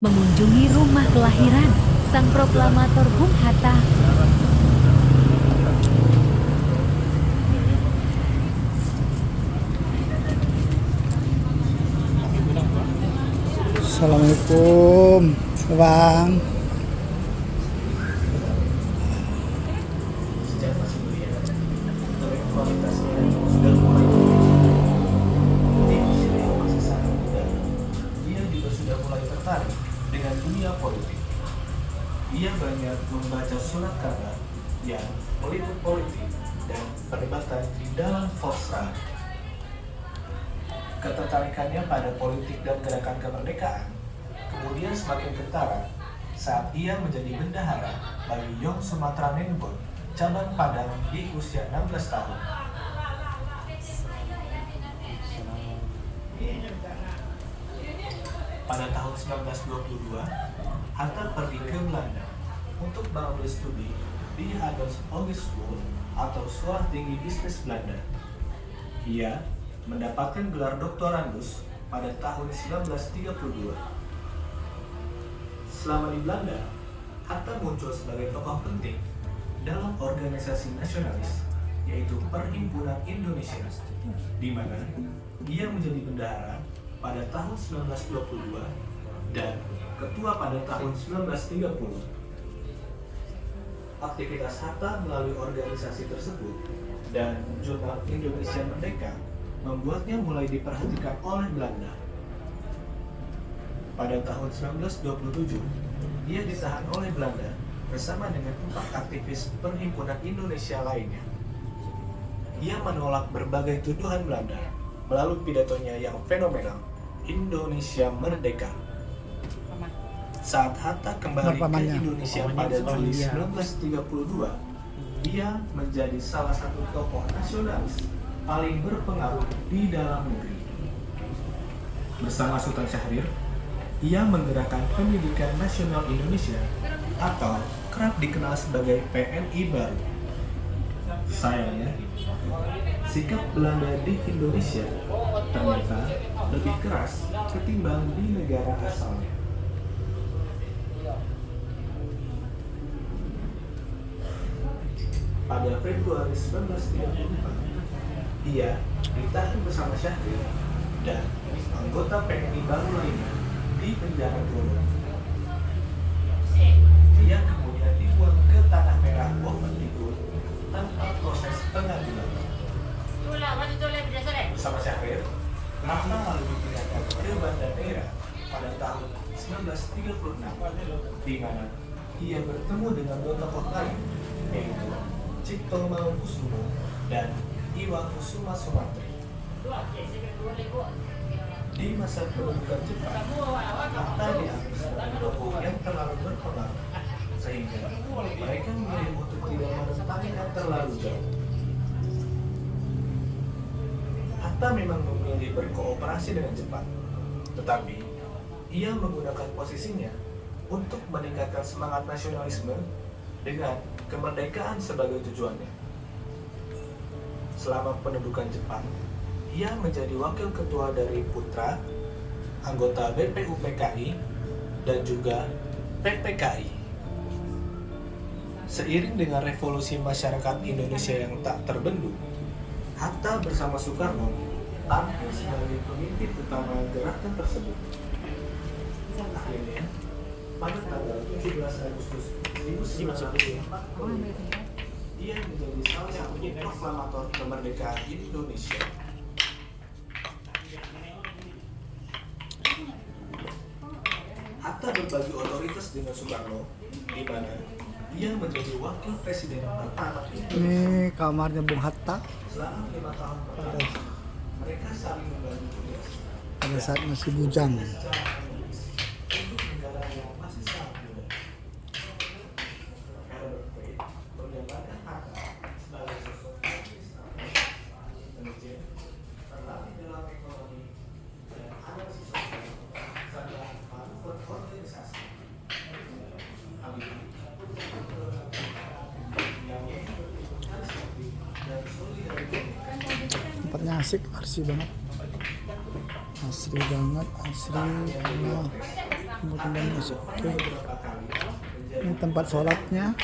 mengunjungi rumah kelahiran sang proklamator Bung Hatta. Assalamualaikum Bang. Dia juga sudah mulai tertarik dengan dunia politik. Ia banyak membaca surat kabar yang meliput politik dan perdebatan di dalam Fosra. Ketertarikannya pada politik dan gerakan kemerdekaan kemudian semakin kentara saat ia menjadi bendahara bagi Yong Sumatera Nenbon, cabang Padang di usia 16 tahun. Pada tahun 1922, Hatta pergi ke Belanda untuk mengambil studi di Adolf Hogeschool atau Sekolah Tinggi Bisnis Belanda. Ia mendapatkan gelar doktorandus pada tahun 1932. Selama di Belanda, Hatta muncul sebagai tokoh penting dalam organisasi nasionalis, yaitu Perhimpunan Indonesia, di mana ia menjadi bendahara pada tahun 1922 dan ketua pada tahun 1930. Aktivitas Hatta melalui organisasi tersebut dan jurnal Indonesia Merdeka membuatnya mulai diperhatikan oleh Belanda. Pada tahun 1927, ia ditahan oleh Belanda bersama dengan 4 aktivis Perhimpunan Indonesia lainnya. Ia menolak berbagai tuduhan Belanda melalui pidatonya yang fenomenal, Indonesia Merdeka. Saat Hatta kembali ke Indonesia pada Juli 1932, ia menjadi salah satu tokoh nasionalis paling berpengaruh di dalam negeri. Bersama Sultan Syahrir, ia menggerakkan Pendidikan Nasional Indonesia atau kerap dikenal sebagai PNI baru. Sayangnya, sikap Belanda di Indonesia ternyata lebih keras ketimbang di negara asalnya. Pada Februari 1934, ia ditahan bersama Syahrir dan anggota PNI baru lainnya di penjara Grogol. Ia kemudian dibuang ke Tanah Merah Bovendigul tanpa proses pengadilan. Bersama Syahrir, Hatta lalu dipindahkan ke Banda Neira pada tahun 1936, di mana ia bertemu dengan dua tokoh lain, yaitu Cipto Mangunkusumo dan Iwan Kusuma Sumantri. Di masa pendudukan Jepang, Hatta dianggap sebagai tokoh yang terlalu berpengaruh, sehingga mereka memilih untuk tidak menentangnya terlalu jauh. Hatta memang memilih berkooperasi dengan Jepang, tetapi ia menggunakan posisinya untuk meningkatkan semangat nasionalisme dengan kemerdekaan sebagai tujuannya. Selama pendudukan Jepang, ia menjadi wakil ketua dari Putra, anggota BPUPKI, dan juga PPKI. Seiring dengan revolusi masyarakat Indonesia yang tak terbendung, Hatta bersama Soekarno tampil sebagai pemimpin utama gerakan tersebut. Akhirnya, pada tanggal 17 Agustus 1945, ia menjadi salah satu proklamator kemerdekaan Indonesia. Hatta berbagi otoritas dengan Soekarno, di mana ia menjadi wakil presiden pertama. Ini kamarnya Bung Hatta Selama 5 tahun pertama, mereka saling membagi tugas pada saat masih bujang. secara harmonis untuk negara yang masih sangat muda. Herbert Fried menggambarkan Hatta sebagai sosok administratif, intelijen, terlatih dalam ekonomi, dan analisis sosial, serta manuver organisasi. Hal ini yang karismatik dan solidaritas. Tempatnya asik, asri banget. Asri banget, asri. Nah, Kemudian musik. Oke. beberapa kali menjadi Ini tempat sholatnya.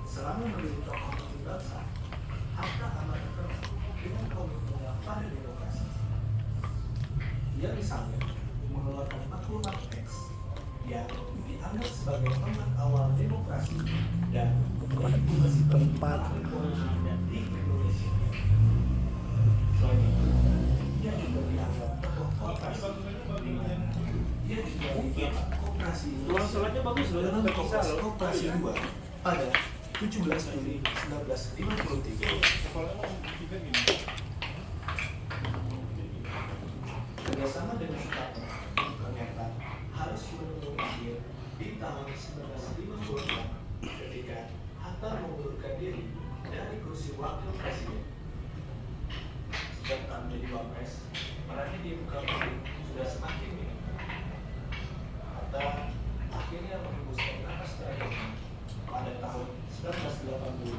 selama menjadi tokoh pemimpin bangsa, Hatta amat terkenal dengan komitmennya pada demokrasi. Dia misalnya mengeluarkan maklumat teks yang dianggap sebagai pengat awal demokrasi dan melegitimasi Tempat di Indonesia. Selain itu, dia juga dianggap tokoh koperasi. Dia juga dianggap koperasi dalam Kongres Koperasi 2 pada 17 Juli 1953. Kerjasama dengan Soekarno ternyata harus menunggu akhir di tahun 1956 ketika Hatta mengundurkan diri dari kursi wakil presiden. Sejak tak menjadi wapres, perannya di muka publik sudah semakin minim. Hatta akhirnya menghembuskan napas terakhirnya pada tahun 1980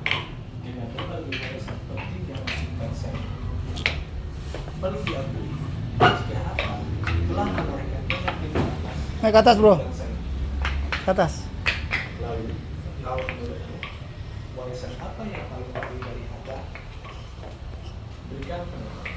dengan berbagai gagasan penting yang menentukan saya. Perlu diakui, jika Hatta telah menorehkan banyak integritas naik ke atas bro, dan saya. ke atas. Lalu, kalau menurutmu, warisan apa yang paling penting dari Hatta? Berikan pendapat.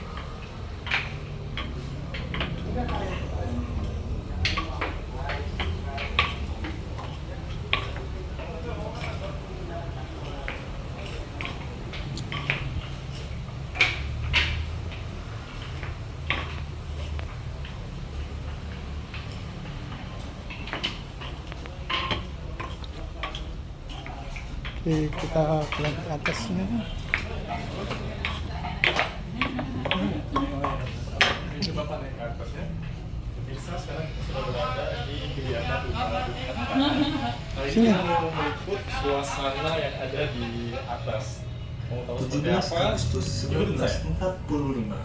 Oke, kita ke atasnya. Ini Bapak naik ke atas ya. Pemirsa, sekarang kita sudah berada di kediaman utama Bung Hatta. Kali ini kita mau meliput suasana yang ada di atas. Mau tahu seperti 17 apa? Agustus Ikutin saya. 1945.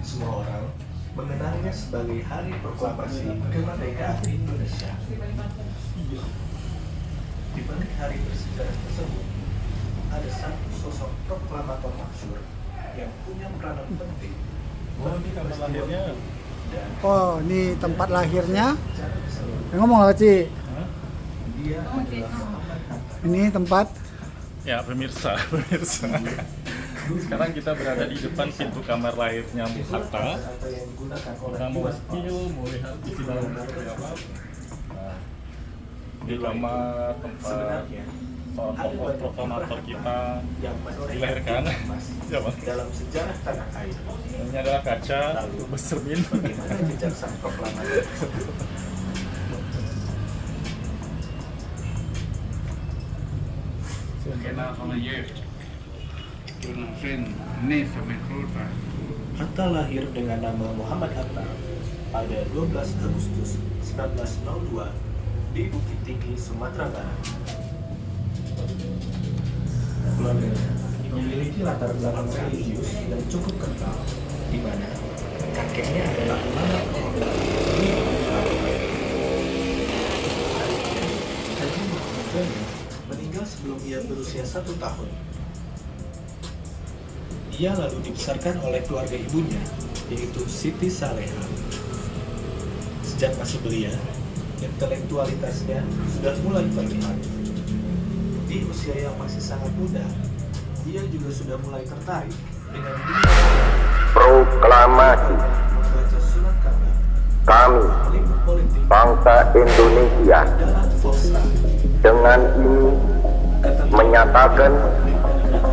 Semua orang mengenalnya sebagai Hari Proklamasi Kemerdekaan Indonesia. Di balik hari bersejarah tersebut, ada satu sosok proklamator masyhur yang punya peranan penting. Oh, ini kamar lahirnya. Dan Oh, ini tempat lahirnya. secara keseluruhan, Ngomong apa Ci? dia adalah Muhammad Hatta. Ini tempat. Ya, pemirsa. Sekarang kita berada di depan pintu kamar lahirnya Bung Hatta. Kata yang digunakan oleh Kita mau Iwan spill, mau lihat isi dalamnya seperti apa. Nah, di kamar tempat Sebenarnya, seorang tokoh proklamator kita yang menorehkan dilahirkan. emas Ya, Bang. dalam sejarah tanah air. Ini adalah kaca bercermin. Bagaimana jejak sang proklamator? Hatta lahir dengan nama Muhammad Hatta pada 12 Agustus 1902 di Bukit Tinggi, Sumatera Barat. Keluarganya memiliki latar belakang religius dan cukup kental, di mana kakeknya adalah ulama terhormat di Haji Muhammad Bani meninggal sebelum ia berusia 1 tahun. Ia lalu dibesarkan oleh keluarga ibunya, yaitu Siti Saleha. Sejak masih belia, intelektualitasnya sudah mulai terlihat. Di usia yang masih sangat muda, ia juga sudah mulai tertarik dengan dunia Proklamasi membaca surat kabar, kami, meliput politik, bangsa Indonesia, dalam Volsta, dengan ini menyatakan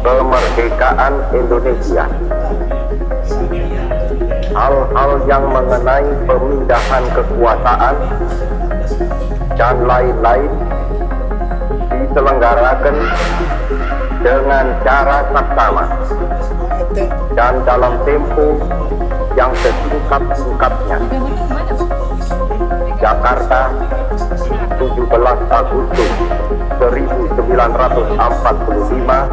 kemerdekaan Indonesia. Hal-hal yang mengenai pemindahan kekuasaan dan lain-lain diselenggarakan dengan cara saksama dan dalam tempo yang sesingkat-singkatnya. Jakarta, 17 Agustus 1945,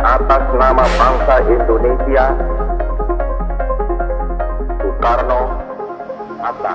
atas nama bangsa Indonesia, Soekarno Hatta.